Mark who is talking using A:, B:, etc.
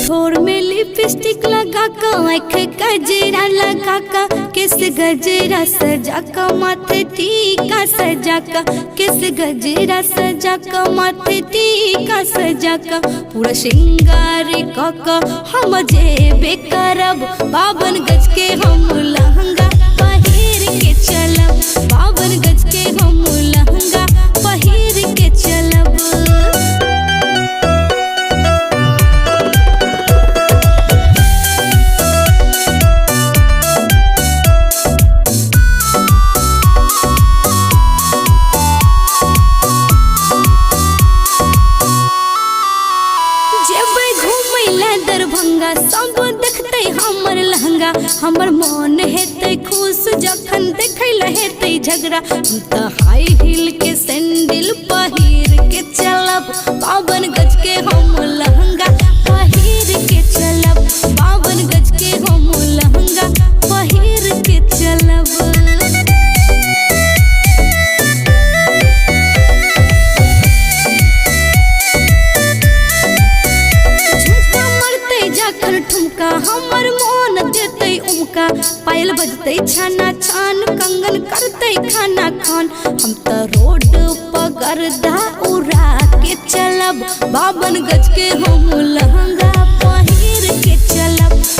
A: ठोर में लिपस्टिक लगा का, आँख गजरा लगा का, किस गजरा सजा का, माथे टीका सजा का, किस गजरा सजा का, माथे टीका सजा का, पूरा श्रृंगार का हम जेबे करब, 52 गज के हम लहंगा पहिर के चलब, 52 गज के हम लहंगा पहिर के चलब। दरभंगा सब देखते हमर लहंगा, हमर मन हेते खुश जखन देखे हेते झगड़ा, हम तो हाई हील के सैंडल पहिर के चलब, 52 गज के हम लहंगा पहिर के चलब, 52 गज के हम लहंगा पहिर के चलब। ठुमका हमर मोन देते उमका, पायल बजते छाना छान, कंगन करते खाना खान, हम तो रोड पर गर्दा उड़ा के चलब, 52 गज के हम लहंगा पहिर के चलब।